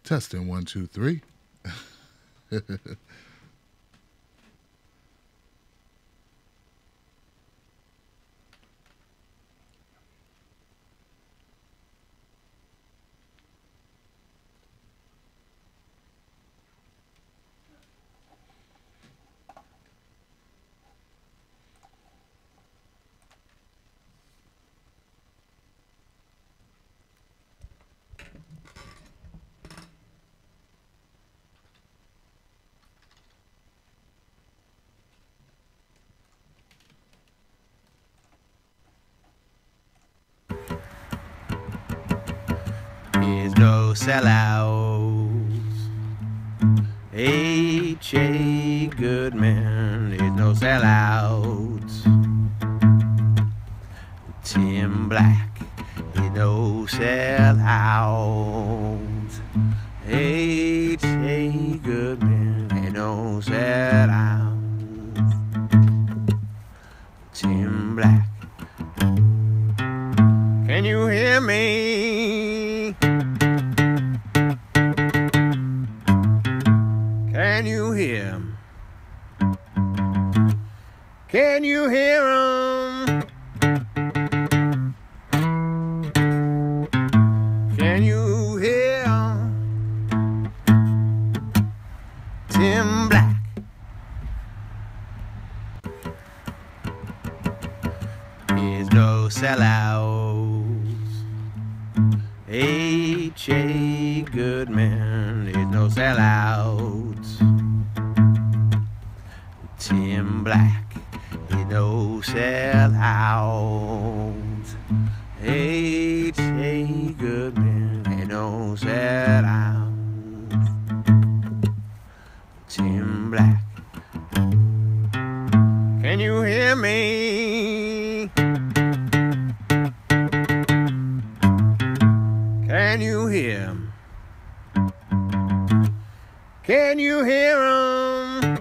Testing 1, 2, 3. There's no sellouts. H.A. Goodman, there's no sellouts. Tim Black, there's no sellouts. H.A. Goodman, there's no sellouts. Tim Black, can you hear me? Can you hear him? Can you hear him? Can you hear him? Tim Black. There's no sellouts. H.A. Goodman, there's no sellouts. Tim Black, there's no sellouts. H.A. Goodman, there's no sellouts. Tim Black, can you hear me? Can you hear him? Can you hear him?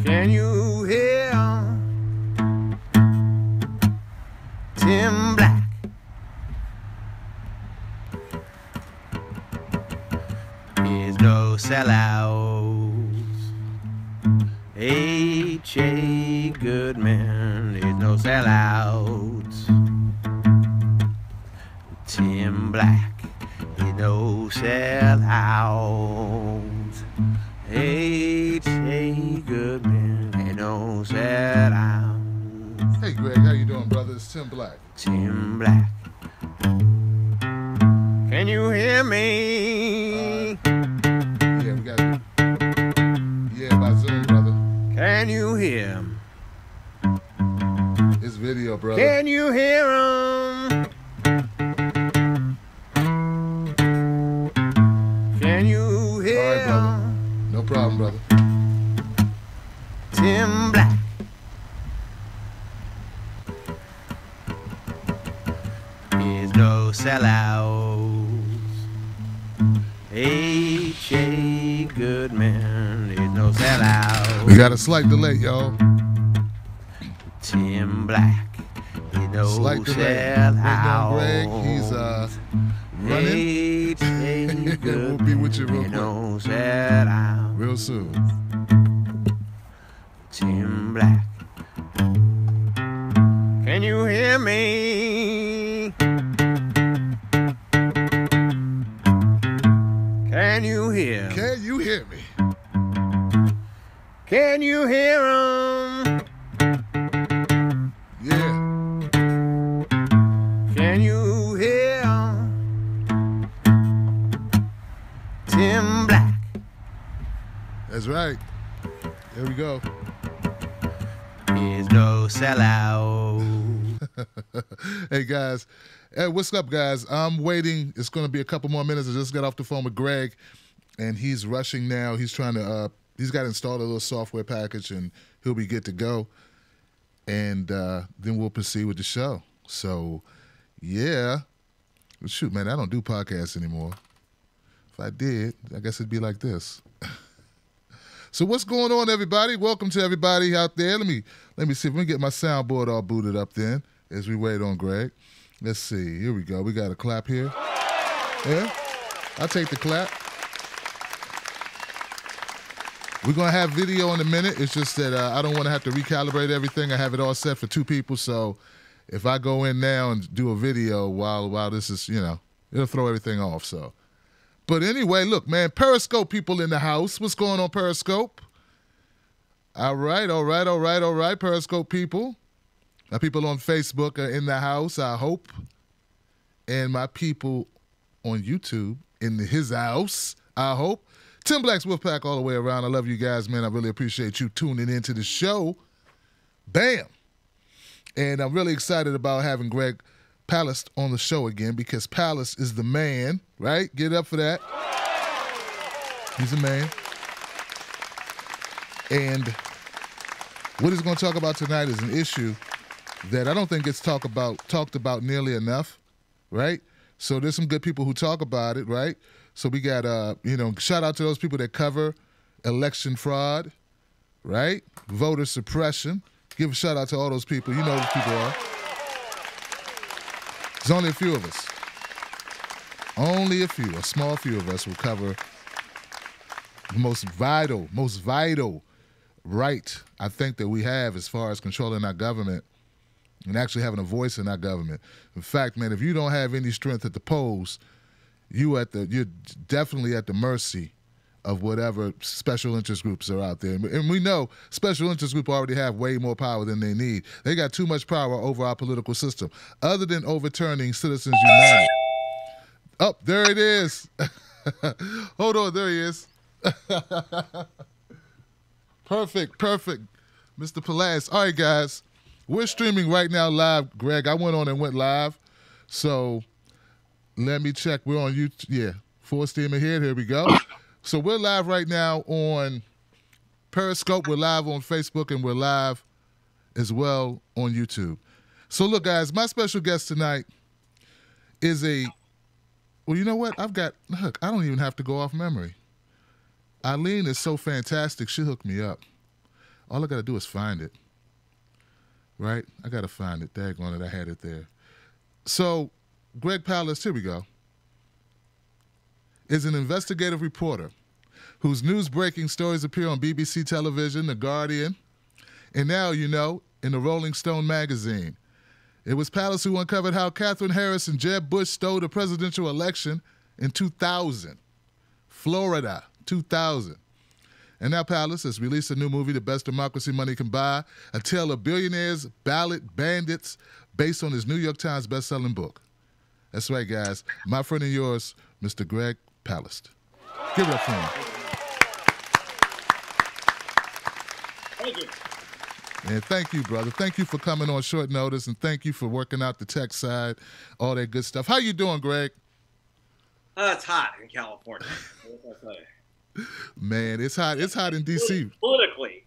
Can you hear him? Tim Black. There's no sellouts. H.A. Goodman, there's no sellouts. Tim Black, there's no sellouts. H.A. Goodman, there's no sellouts. Hey, Greg, how you doing, brother? It's Tim Black. Tim Black, can you hear me? Yeah, we got it. Yeah, by Zoom, brother. Can you hear him? It's video, brother. Can you hear him? Can you hear All right, brother. him? No problem, brother. Tim Black. There's no sellouts. H.A. Goodman, there's no sellouts. We got a slight delay, y'all. Tim Black, there's no Slight delay. sellouts. Greg, he's running. H.A. We'll be with you real Goodman, quick. no sellouts. Real soon. Tim Black, can you hear me? Can you hear? Can you hear me? Can you hear him? Yeah. Can you hear him? Tim Black. That's right. There we go. There's no sellout. Hey, guys. Hey, what's up, guys? I'm waiting. It's going to be a couple more minutes. I just got off the phone with Greg, and he's rushing now. He's trying to, he's got to install a little software package, and he'll be good to go. And then we'll proceed with the show. So, yeah. Shoot, man, I don't do podcasts anymore. If I did, I guess it'd be like this. So what's going on, everybody? Welcome to everybody out there. Let me see if we can get my soundboard all booted up then as we wait on Greg. Let's see. Here we go. We got a clap here. Yeah, I'll take the clap. We're going to have video in a minute. It's just that I don't want to have to recalibrate everything. I have it all set for 2 people, so if I go in now and do a video while this is, it'll throw everything off, so. But anyway, look, man, Periscope people in the house. What's going on, Periscope? All right, Periscope people. My people on Facebook are in the house, I hope. And my people on YouTube in his house, I hope. Tim Black's Wolfpack all the way around. I love you guys, man. I really appreciate you tuning into the show. Bam! And I'm really excited about having Greg Palast on the show again because Palast is the man, right? Get up for that. He's a man. And what he's going to talk about tonight is an issue that I don't think gets talked about nearly enough, right? So there's some good people who talk about it, right? So we got, shout out to those people that cover election fraud, right? Voter suppression. Give a shout out to all those people. You know who those people are. There's only a few of us. Only a few, a small few of us will cover the most vital right I think that we have as far as controlling our government and actually having a voice in our government. In fact, man, if you don't have any strength at the polls, you're definitely at the mercy of whatever special interest groups are out there. And we know special interest groups already have way more power than they need. They got too much power over our political system, other than overturning Citizens United. Oh, there it is. Hold on, there he is. Perfect. Mr. Palast. All right, guys. We're streaming right now live, Greg. I went on and went live. So let me check. We're on YouTube. Yeah, full steam ahead. Here we go. So we're live right now on Periscope. We're live on Facebook, and we're live as well on YouTube. So look, guys, my special guest tonight is well, you know what? I don't even have to go off memory. Eileen is so fantastic. She hooked me up. All I got to do is find it. Right? I got to find it. Daggone it, I had it there. So Greg Palast, here we go, is an investigative reporter whose news-breaking stories appear on BBC television, The Guardian, and now, in the Rolling Stone magazine. It was Palast who uncovered how Katherine Harris and Jeb Bush stole the presidential election in 2000. Florida, 2000. And now Palast has released a new movie, The Best Democracy Money Can Buy, a tale of billionaires, ballot bandits, based on his New York Times best-selling book. That's right, guys. My friend and yours, Mr. Greg Palast. Give it up for him. Thank you. And thank you, brother. Thank you for coming on short notice, and thank you for working out the tech side, all that good stuff. How you doing, Greg? It's hot in California. What can I tell you? Man, it's hot. It's hot in D.C. Politically,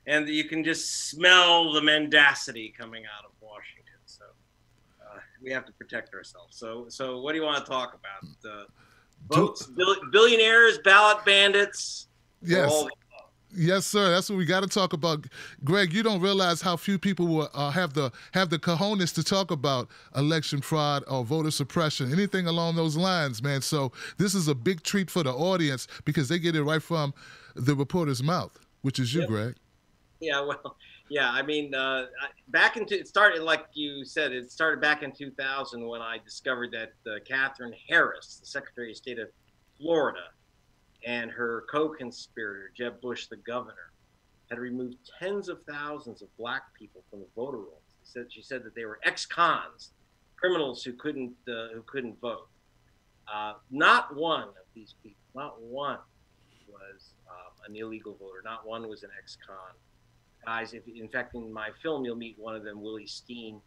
and you can just smell the mendacity coming out of Washington. So we have to protect ourselves. So what do you want to talk about? Votes, billionaires, ballot bandits. Yes. Yes, sir. That's what we got to talk about. Greg, you don't realize how few people will have the cojones to talk about election fraud or voter suppression, anything along those lines, man. So this is a big treat for the audience because they get it right from the reporter's mouth, which is you, yep. Greg. Yeah, well, yeah. I mean, it started, like you said, it started back in 2000 when I discovered that Katherine Harris, the Secretary of State of Florida, and her co-conspirator, Jeb Bush, the governor, had removed tens of thousands of black people from the voter rolls. She said that they were ex-cons, criminals who couldn't vote. Not one of these people, not one was an illegal voter. Not one was an ex-con. Guys, in fact, in my film, you'll meet one of them, Willie Steen,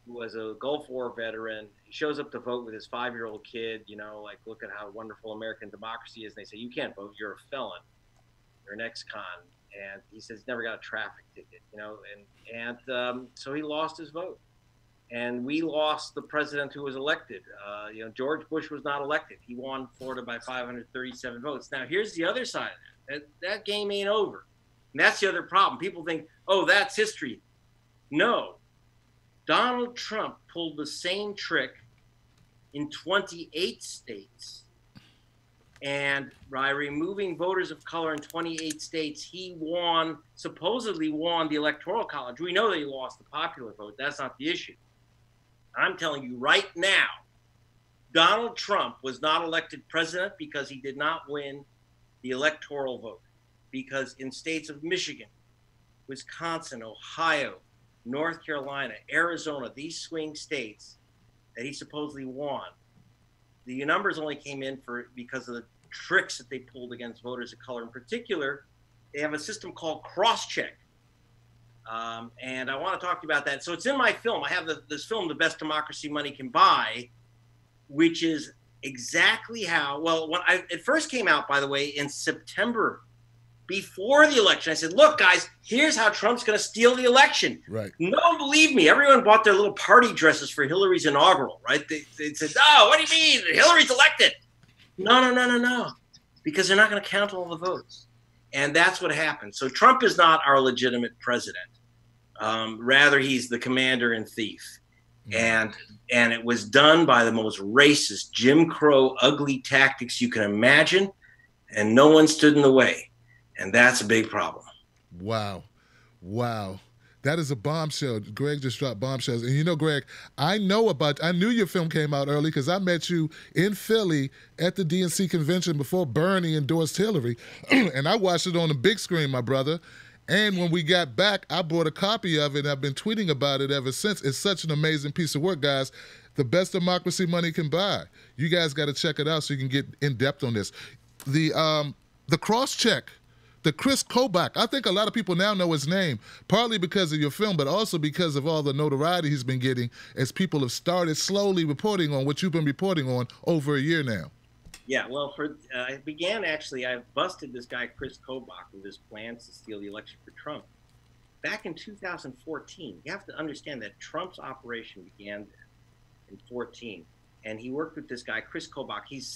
who was a Gulf War veteran. He shows up to vote with his 5-year-old kid, like, look at how wonderful American democracy is. And they say, you can't vote, you're a felon, you're an ex-con. And he says, never got a traffic ticket, so he lost his vote. And we lost the president who was elected. George Bush was not elected. He won Florida by 537 votes. Now, here's the other side of that. That game ain't over. And that's the other problem. People think, oh, that's history. No. Donald Trump pulled the same trick in 28 states. And by removing voters of color in 28 states, he supposedly won the Electoral College. We know that he lost the popular vote. That's not the issue. I'm telling you right now, Donald Trump was not elected president because he did not win the electoral vote. Because in states of Michigan, Wisconsin, Ohio, North Carolina, Arizona, these swing states that he supposedly won, the numbers only came in because of the tricks that they pulled against voters of color. In particular, they have a system called Crosscheck. And I want to talk to you about that. So it's in my film. I have this film, The Best Democracy Money Can Buy, which is exactly how, when it first came out, by the way, in September, before the election, I said, look, guys, here's how Trump's going to steal the election. Right. No one believed me. Everyone bought their little party dresses for Hillary's inaugural, right? They said, oh, what do you mean? Hillary's elected. No. Because they're not going to count all the votes. And that's what happened. So Trump is not our legitimate president. Rather, he's the commander and thief. And it was done by the most racist, Jim Crow, ugly tactics you can imagine. And no one stood in the way. And that's a big problem. Wow. That is a bombshell. Greg just dropped bombshells. And you know, Greg, I knew your film came out early because I met you in Philly at the DNC convention before Bernie endorsed Hillary. And I watched it on the big screen, my brother. And when we got back, I bought a copy of it, and I've been tweeting about it ever since. It's such an amazing piece of work, guys. The best democracy money can buy. You guys got to check it out so you can get in depth on this. The Crosscheck. The Kris Kobach, I think a lot of people now know his name, partly because of your film, but also because of all the notoriety he's been getting as people have started slowly reporting on what you've been reporting on over a year now. Yeah, well, I busted this guy, Kris Kobach, with his plans to steal the election for Trump. Back in 2014, you have to understand that Trump's operation began in 2014. And he worked with this guy, Kris Kobach. He's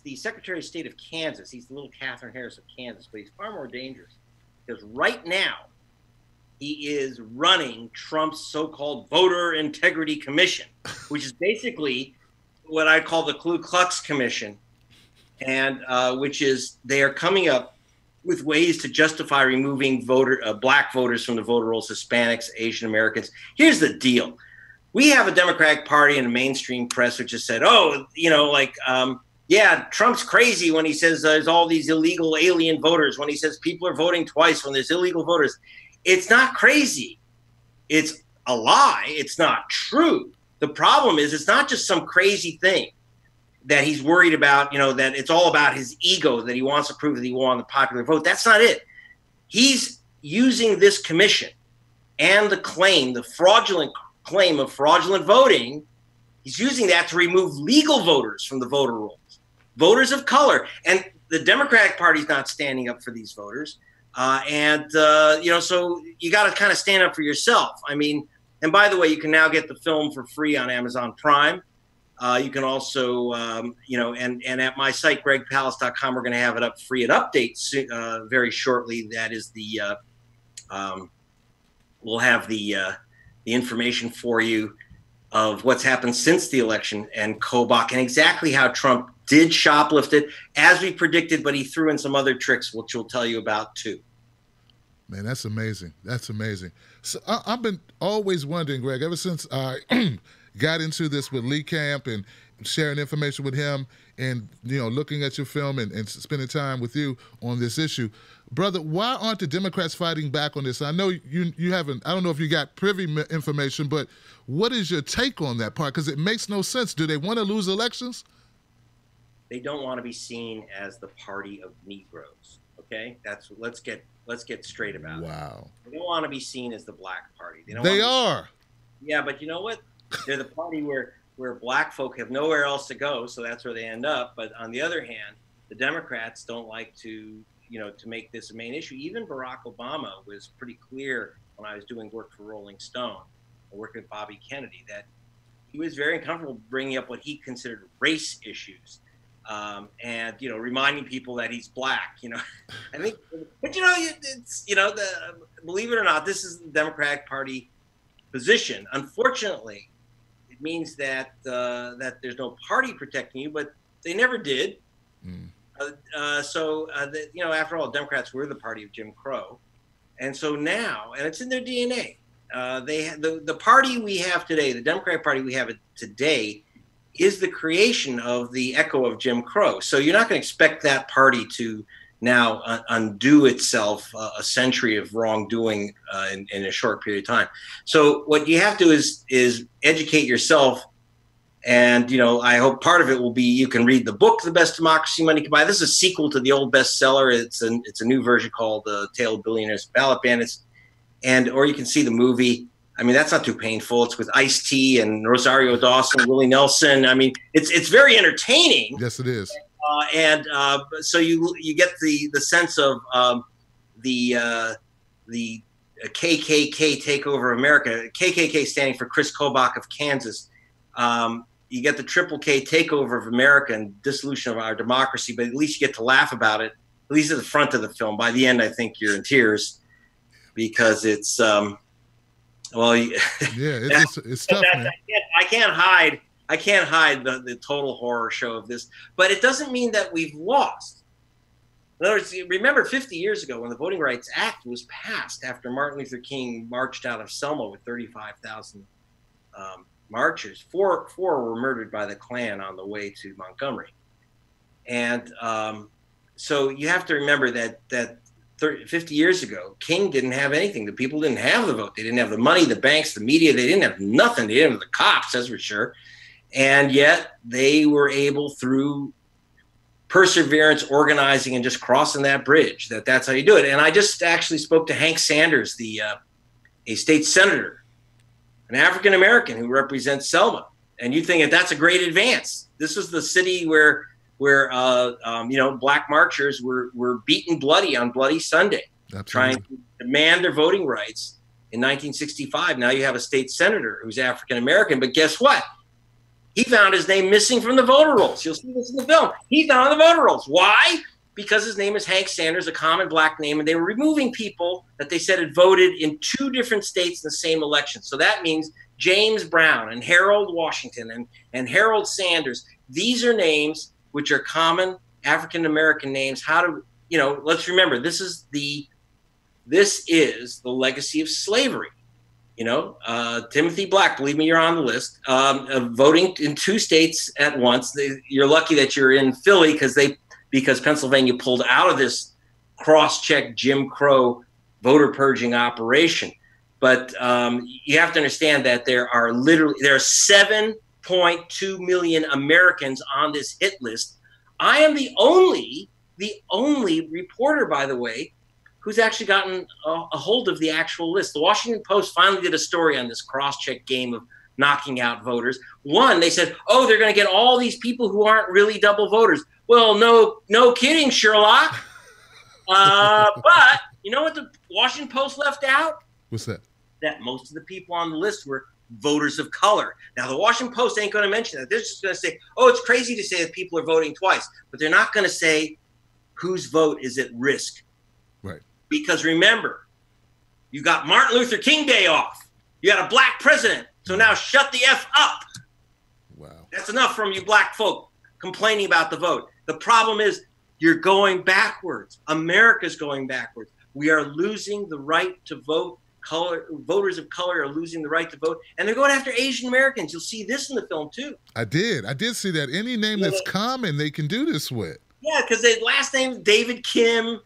the Secretary of State of Kansas. He's the little Catherine Harris of Kansas, but he's far more dangerous because right now he is running Trump's so-called Voter Integrity Commission, which is basically what I call the Ku Klux Commission, and which is they are coming up with ways to justify removing black voters from the voter rolls, Hispanics, Asian Americans. Here's the deal. We have a Democratic Party and a mainstream press which has said, Trump's crazy when he says there's all these illegal alien voters, when he says people are voting twice when there's illegal voters. It's not crazy. It's a lie. It's not true. The problem is it's not just some crazy thing that he's worried about, that it's all about his ego, that he wants to prove that he won the popular vote. That's not it. He's using this commission and the fraudulent claim of fraudulent voting, he's using that to remove legal voters from the voter rolls, voters of color. And the Democratic Party's not standing up for these voters. So you got to kind of stand up for yourself. I mean, and by the way, you can now get the film for free on Amazon Prime. You can also, and at my site, gregpalast.com, we're going to have it up free at updates very shortly. That is we'll have the information for you of what's happened since the election and Kobach and exactly how Trump did shoplift it as we predicted, but he threw in some other tricks, which we'll tell you about too. Man, that's amazing. That's amazing. So I've been always wondering, Greg, ever since I got into this with Lee Camp and sharing information with him and, looking at your film and spending time with you on this issue. Brother, why aren't the Democrats fighting back on this? I know you haven't, I don't know if you got privy information, but what is your take on that part? Because it makes no sense. Do they want to lose elections? They don't want to be seen as the party of Negroes. Okay? Let's get straight about it. Wow. They don't want to be seen as the black party. They are. Yeah, but you know what? They're the party where black folk have nowhere else to go, so that's where they end up. But on the other hand, the Democrats don't like to make this a main issue. Even Barack Obama was pretty clear when I was doing work for Rolling Stone, working with Bobby Kennedy, that he was very uncomfortable bringing up what he considered race issues, and reminding people that he's black. I think, but it's believe it or not, this is the Democratic Party position. Unfortunately, it means that that there's no party protecting you, but they never did. After all, Democrats were the party of Jim Crow, and so now, and it's in their DNA. The party we have today, the Democratic Party we have today, is the creation of the echo of Jim Crow. So you're not going to expect that party to now undo itself a century of wrongdoing in a short period of time. So what you have to is educate yourself. And, I hope part of it will be you can read the book, The Best Democracy Money Can Buy. This is a sequel to the old bestseller. It's a new version called Tale of Billionaires and Ballot Bandits. Or you can see the movie. I mean, that's not too painful. It's with Ice-T and Rosario Dawson, Willie Nelson. I mean, it's very entertaining. Yes, it is. So you get the sense of the KKK takeover of America. KKK standing for Kris Kobach of Kansas. You get the triple K takeover of America and dissolution of our democracy, but at least you get to laugh about it, at least at the front of the film. By the end, I think you're in tears because it's it's tough, man. I can't hide the total horror show of this, but it doesn't mean that we've lost. In other words, remember 50 years ago when the Voting Rights Act was passed after Martin Luther King marched out of Selma with 35,000 marchers. Four were murdered by the Klan on the way to Montgomery. And so you have to remember that 50 years ago, King didn't have anything. The people didn't have the vote. They didn't have the money, the banks, the media. They didn't have nothing. They didn't have the cops, that's for sure. And yet they were able, through perseverance, organizing, and just crossing that bridge, that's how you do it. And I just actually spoke to Hank Sanders, a state senator, an African-American who represents Selma. And you think that's a great advance. This was the city where black marchers were beaten bloody on Bloody Sunday, Absolutely. Trying to demand their voting rights in 1965. Now you have a state senator who's African-American, but guess what? He found his name missing from the voter rolls. You'll see this in the film. He's not on the voter rolls. Why? Because his name is Hank Sanders, a common black name, and they were removing people that they said had voted in 2 different states in the same election. So that means James Brown and Harold Washington and Harold Sanders. These are names which are common African-American names. Let's remember, this is the legacy of slavery. Timothy Black, believe me, you're on the list, voting in 2 states at once. You're lucky that you're in Philly because Pennsylvania pulled out of this cross-check Jim Crow voter purging operation. But you have to understand that there are 7.2 million Americans on this hit list. I am the only reporter, by the way, who's actually gotten a hold of the actual list. The Washington Post finally did a story on this cross-check game of knocking out voters. One, they said, they're going to get all these people who aren't really double voters. Well, no kidding, Sherlock. But you know what the Washington Post left out? What's that? That most of the people on the list were voters of color. Now, the Washington Post ain't going to mention that. They're just going to say, it's crazy to say that people are voting twice. But they're not going to say whose vote is at risk. Right. Because remember, you got Martin Luther King Day off. You got a black president. So now shut the F up. Wow. That's enough from you black folk complaining about the vote. The problem is you're going backwards. America's going backwards. We are losing the right to vote. Voters of color are losing the right to vote. And they're going after Asian Americans. You'll see this in the film, too. I did see that. Any name that's common, they can do this with. Yeah, because their last names, David Kim,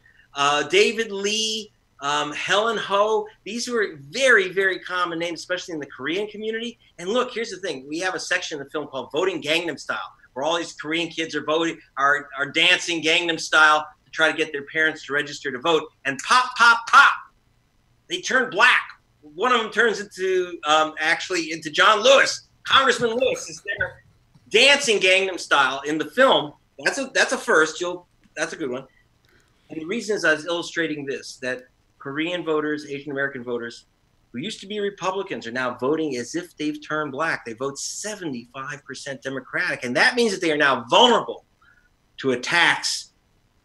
David Lee, Helen Ho. These were very, very common names, especially in the Korean community. And look, here's the thing. We have a section in the film called Voting Gangnam Style, where all these Korean kids are dancing Gangnam Style to try to get their parents to register to vote. And pop, pop, pop, they turn black. One of them turns into John Lewis. Congressman Lewis is there dancing Gangnam Style in the film. That's a first. That's a good one. And the reason is I was illustrating this, that Korean voters, Asian American voters, who used to be Republicans are now voting as if they've turned black. They vote 75% Democratic. And that means that they are now vulnerable to attacks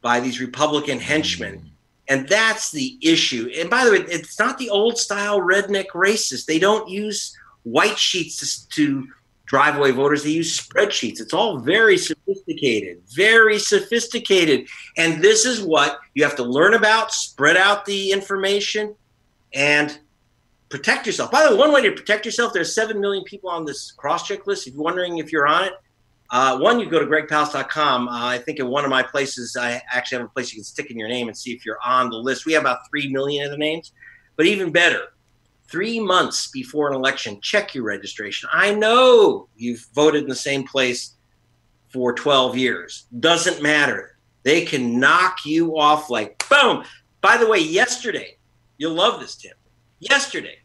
by these Republican henchmen And that's the issue. And by the way, it's not the old style redneck racist. They don't use white sheets to drive away voters. They use spreadsheets. It's all very sophisticated, very sophisticated. And this is what you have to learn about, spread out the information, and protect yourself. By the way, one way to protect yourself, there's 7 million people on this Crosscheck list. If you're wondering if you're on it, one, you go to gregpalast.com. I think in one of my places, I actually have a place you can stick in your name and see if you're on the list. We have about 3 million of the names. But even better, 3 months before an election, check your registration. I know you've voted in the same place for 12 years. Doesn't matter. They can knock you off like boom. By the way, yesterday, you'll love this, Tim. Yesterday,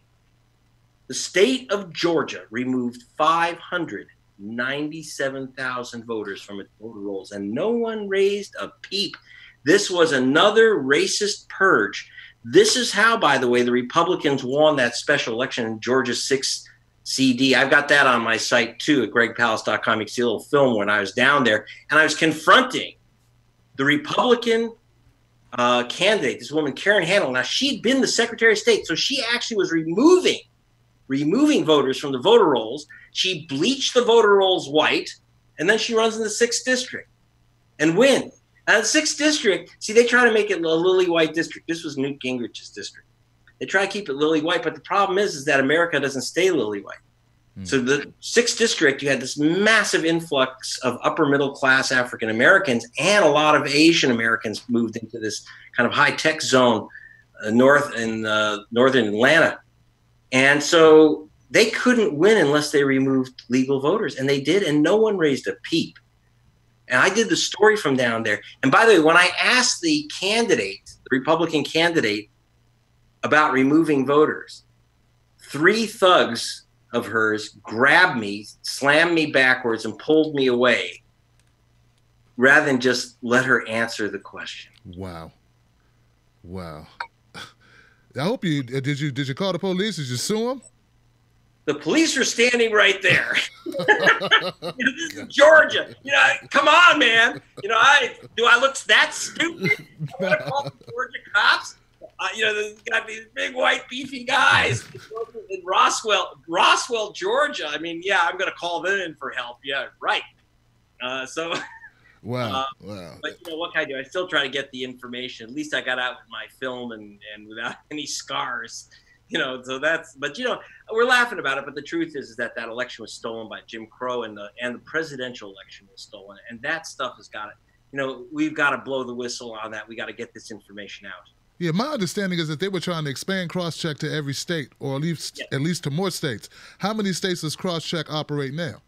the state of Georgia removed 597,000 voters from its voter rolls, and no one raised a peep. This was another racist purge. This is how, by the way, the Republicans won that special election in Georgia's 6th CD. I've got that on my site, too, at gregpalast.com. You can see a little film when I was down there, and I was confronting the Republican candidate, this woman, Karen Handel. Now, she'd been the Secretary of State, so she actually was removing voters from the voter rolls. She bleached the voter rolls white, and then she runs in the 6th district and wins. And the 6th district, see, they try to make it a lily white district. This was Newt Gingrich's district. They try to keep it lily white, but the problem is that America doesn't stay lily white. So the 6th district, you had this massive influx of upper middle class African Americans, and a lot of Asian Americans moved into this kind of high tech zone north in northern Atlanta. And so they couldn't win unless they removed legal voters, and they did, and no one raised a peep. And I did the story from down there. And by the way, when I asked the candidate, the Republican candidate, about removing voters, 3 thugs of hers grabbed me, slammed me backwards, and pulled me away rather than just let her answer the question. Wow. I hope you did you call the police? Did you sue them? The police were standing right there. This is Georgia. Come on, man. Do I look that stupid? I want to call the Georgia cops. There's got these big white beefy guys in Roswell, Georgia. I mean, yeah, I'm going to call them in for help. Yeah, right. Wow. But what can I do? I still try to get the information. At least I got out with my film and without any scars. So that's. But we're laughing about it. But the truth is that election was stolen by Jim Crow, and the presidential election was stolen. And that stuff has got to. We've got to blow the whistle on that. We got to get this information out. Yeah, my understanding is that they were trying to expand Crosscheck to every state, or at least to more states. How many states does Crosscheck operate now?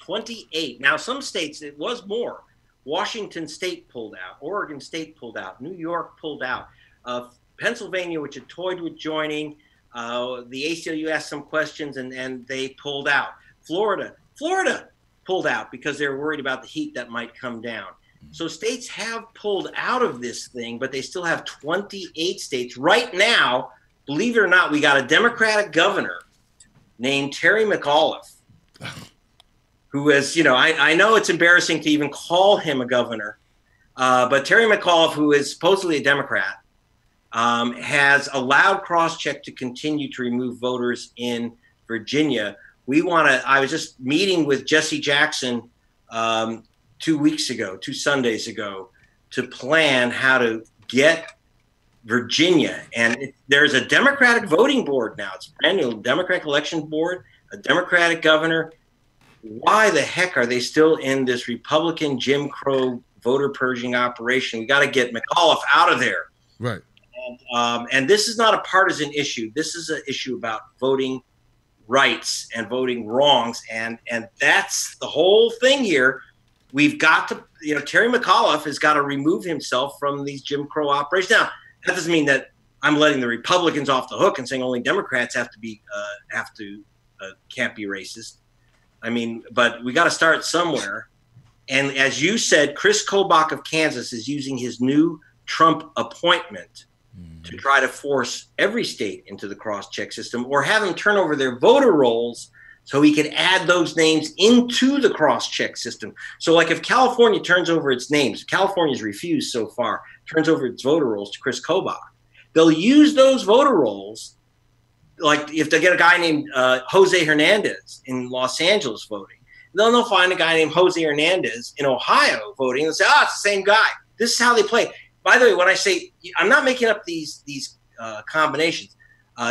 28. Now, some states, it was more. Washington State pulled out. Oregon State pulled out. New York pulled out. Pennsylvania, which had toyed with joining, the ACLU asked some questions, and they pulled out. Florida pulled out because they were worried about the heat that might come down. So states have pulled out of this thing, but they still have 28 states. Right now, believe it or not, we got a Democratic governor named Terry Mcauliffe, who is, I know it's embarrassing to even call him a governor, but Terry Mcauliffe, who is supposedly a Democrat, has allowed Crosscheck to continue to remove voters in Virginia. I was just meeting with Jesse Jackson 2 Sundays ago, to plan how to get Virginia. And there's a Democratic voting board now. It's a brand new Democratic election board, a Democratic governor. Why the heck are they still in this Republican Jim Crow voter purging operation? We got to get Mcauliffe out of there. Right. And this is not a partisan issue. This is an issue about voting rights and voting wrongs. And that's the whole thing here. We've got to, Terry Mcauliffe has got to remove himself from these Jim Crow operations. Now, that doesn't mean that I'm letting the Republicans off the hook and saying only Democrats can't be racist. I mean, but we got to start somewhere. And as you said, Kris Kobach of Kansas is using his new Trump appointment to try to force every state into the Crosscheck system, or have them turn over their voter rolls so he could add those names into the Crosscheck system. So like if California turns over its names, California's refused so far turns over its voter rolls to Kris Kobach. They'll use those voter rolls, like if they get a guy named Jose Hernandez in Los Angeles voting, then they'll find a guy named Jose Hernandez in Ohio voting and say, it's the same guy. This is how they play. By the way, when I say, I'm not making up these combinations.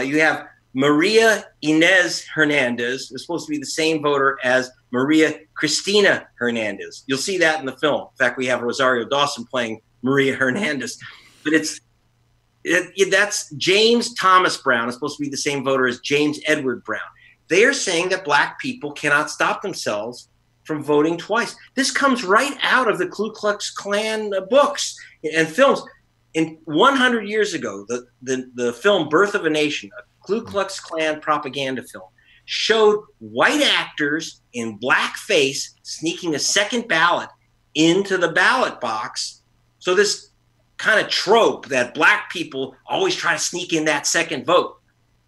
You have Maria Inez Hernandez is supposed to be the same voter as Maria Cristina Hernandez. You'll see that in the film. In fact, we have Rosario Dawson playing Maria Hernandez. But that's James Thomas Brown is supposed to be the same voter as James Edward Brown. They are saying that black people cannot stop themselves from voting twice. This comes right out of the Ku Klux Klan books and films. 100 years ago, the film Birth of a Nation, a Ku Klux Klan propaganda film, showed white actors in blackface sneaking a second ballot into the ballot box. So this kind of trope that black people always try to sneak in that second vote.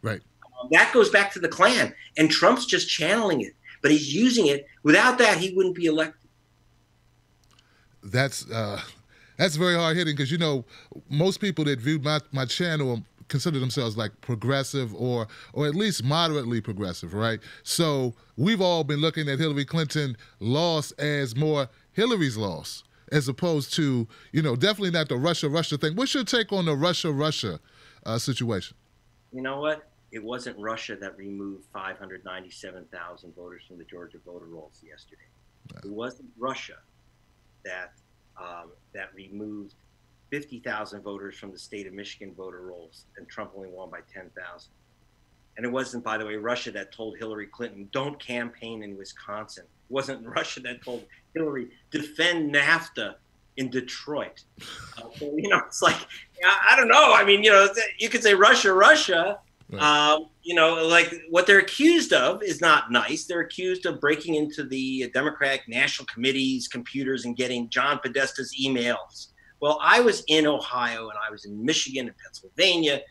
Right. That goes back to the Klan, and Trump's just channeling it, but he's using it. Without that, he wouldn't be elected. That's very hard hitting because, most people that viewed my channel consider themselves like progressive or at least moderately progressive, right? So we've all been looking at Hillary Clinton loss as more Hillary's loss as opposed to, definitely not the Russia thing. What's your take on the Russia situation? You know what? It wasn't Russia that removed 597,000 voters from the Georgia voter rolls yesterday. It wasn't Russia that removed 50,000 voters from the state of Michigan voter rolls, and Trump only won by 10,000. And it wasn't, by the way, Russia that told Hillary Clinton, don't campaign in Wisconsin. It wasn't Russia that told Hillary, defend NAFTA in Detroit. So, it's like, I don't know. I mean, you could say Russia. Right. Like what they're accused of is not nice. They're accused of breaking into the Democratic National Committee's computers and getting John Podesta's emails. Well, I was in Ohio and I was in Michigan and Pennsylvania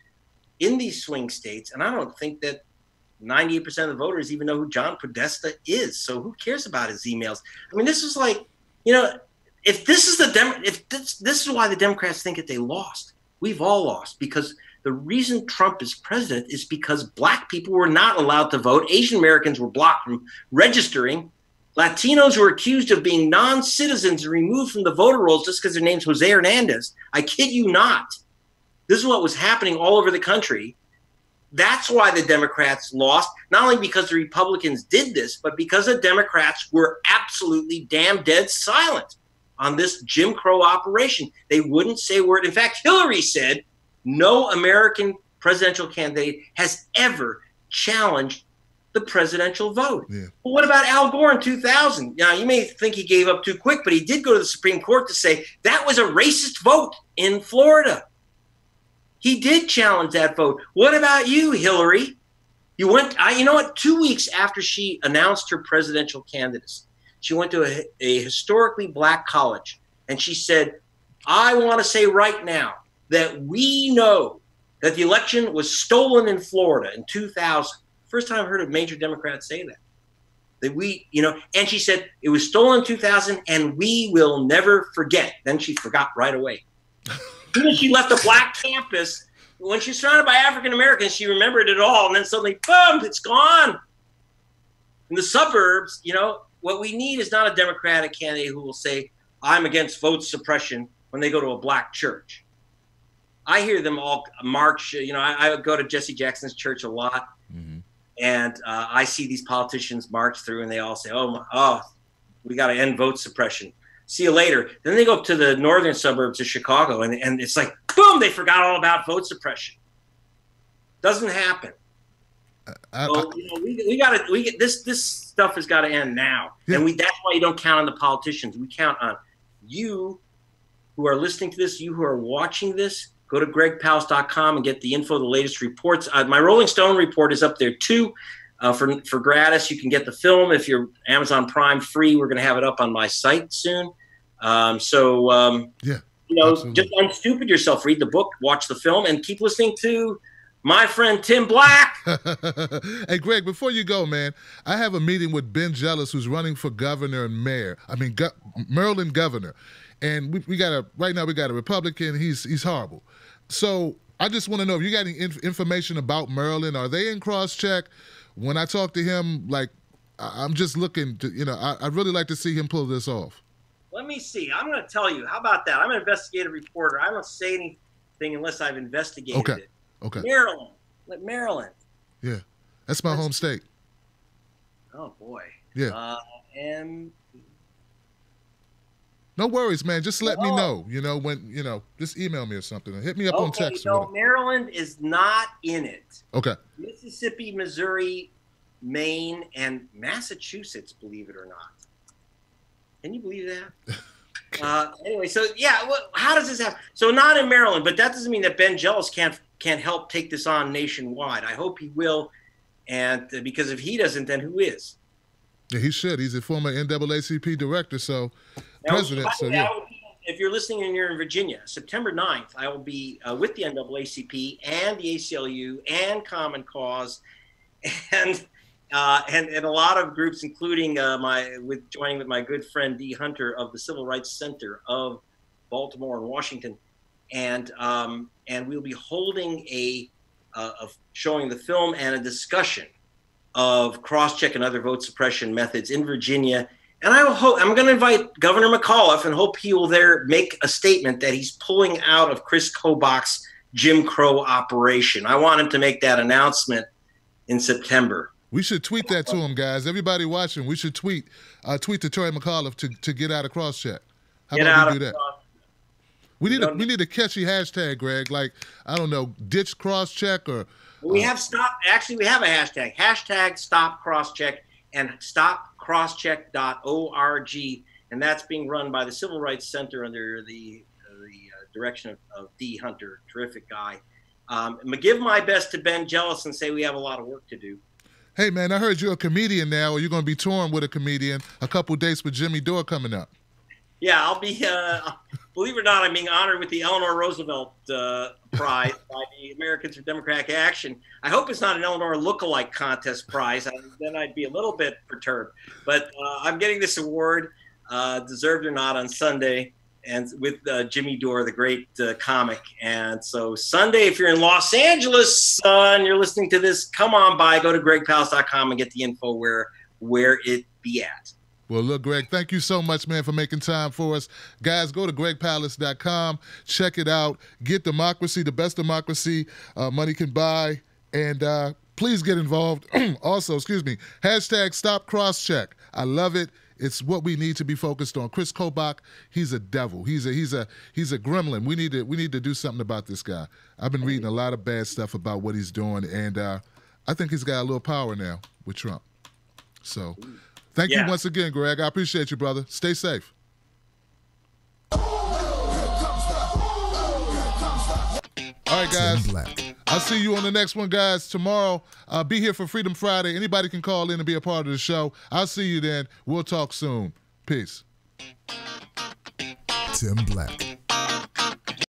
in these swing states, and I don't think that 98% of the voters even know who John Podesta is. So who cares about his emails? I mean, this is like, if this is this is why the Democrats think that they lost. We've all lost because the reason Trump is president is because black people were not allowed to vote. Asian Americans were blocked from registering. Latinos were accused of being non-citizens and removed from the voter rolls just because their name's Jose Hernandez. I kid you not. This is what was happening all over the country. That's why the Democrats lost, not only because the Republicans did this, but because the Democrats were absolutely damn dead silent on this Jim Crow operation. They wouldn't say a word. In fact, Hillary said no American presidential candidate has ever challenged the presidential vote. Yeah. Well, what about Al Gore in 2000? Now, you may think he gave up too quick, but he did go to the Supreme Court to say that was a racist vote in Florida. He did challenge that vote. What about you, Hillary? You went, 2 weeks after she announced her presidential candidacy, she went to a historically black college, and she said, I want to say right now that we know that the election was stolen in Florida in 2000. First time I've heard a major Democrat say that. And she said it was stolen in 2000 and we will never forget. Then she forgot right away. When she left the black campus, when she's surrounded by African Americans, she remembered it all. And then suddenly, boom, it's gone. In the suburbs, what we need is not a Democratic candidate who will say, I'm against vote suppression when they go to a black church. I hear them all march. I go to Jesse Jackson's church a lot. Mm-hmm. And I see these politicians march through and they all say, oh, we got to end vote suppression. See you later. Then they go up to the northern suburbs of Chicago and it's like, boom, they forgot all about vote suppression. Doesn't happen. This stuff has got to end now. Yeah. And that's why you don't count on the politicians. We count on you who are listening to this, you who are watching this. Go to gregpalast.com and get the info, the latest reports. My Rolling Stone report is up there too for gratis. You can get the film if you're Amazon Prime free. We're going to have it up on my site soon. Just unstupid yourself. Read the book, watch the film, and keep listening to my friend Tim Black. Hey, Greg, before you go, man, I have a meeting with Ben Jealous, who's running for governor and mayor. Maryland governor. and we got right now we got a Republican. He's horrible. So I just want to know if you got any information about Maryland. Are they in Crosscheck? When I talk to him, like, I'm just looking to, I'd really like to see him pull this off. Let me see. I'm going to tell you. How about that? I'm an investigative reporter. I don't say anything unless I've investigated it. Okay. Maryland. Yeah. That's my home state. Oh, boy. Yeah. And no worries, man. Just let me know, when, just email me or something. Or hit me up on text. No, Maryland is not in it. Okay. Mississippi, Missouri, Maine, and Massachusetts, believe it or not. Can you believe that? Anyway, so yeah, how does this happen? So not in Maryland, but that doesn't mean that Ben Jealous can't help take this on nationwide. I hope he will, and because if he doesn't, then who is? Yeah, he should. He's a former NAACP director, president. If you're listening and you're in Virginia, September 9th, I will be with the NAACP and the ACLU and Common Cause, and a lot of groups, including joining with my good friend Dee Hunter of the Civil Rights Center of Baltimore and Washington, and we'll be holding showing the film and a discussion of Crosscheck and other vote suppression methods in Virginia. And I'm going to invite Governor Mcauliffe and hope he will make a statement that he's pulling out of Kris Kobach's Jim Crow operation. I want him to make that announcement in September. We should tweet that to him, guys. Everybody watching, we should tweet to Troy McAuliffe to get out of Crosscheck. How about we do that? We need a catchy hashtag, Greg. Like, I don't know, ditch Crosscheck or. We have we have a hashtag. Hashtag stop Crosscheck and stopcrosscheck.org, and that's being run by the Civil Rights Center under the direction of Dee Hunter, terrific guy. Give my best to Ben Jealous and say we have a lot of work to do. Hey, man, I heard you're a comedian now, or you're going to be touring with a comedian. A couple dates with Jimmy Dore coming up. Yeah, I'll be, believe it or not, I'm being honored with the Eleanor Roosevelt Prize by the Americans for Democratic Action. I hope it's not an Eleanor lookalike contest prize. Then I'd be a little bit perturbed. But I'm getting this award, deserved or not, on Sunday, and with Jimmy Dore, the great comic. And so Sunday, if you're in Los Angeles and you're listening to this, come on by, go to gregpalast.com and get the info where it be at. Well, look, Greg, thank you so much, man, for making time for us. Guys, go to gregpalast.com, check it out, get democracy, the best democracy money can buy, and please get involved. Also, hashtag stop Crosscheck. I love it. It's what we need to be focused on. Kris Kobach, he's a devil. He's a gremlin. We need to do something about this guy. I've been reading a lot of bad stuff about what he's doing, and I think he's got a little power now with Trump. So thank you once again, Greg. I appreciate you, brother. Stay safe. All right, guys. I'll see you on the next one, guys. Tomorrow, be here for Freedom Friday. Anybody can call in and be a part of the show. I'll see you then. We'll talk soon. Peace. Tim Black.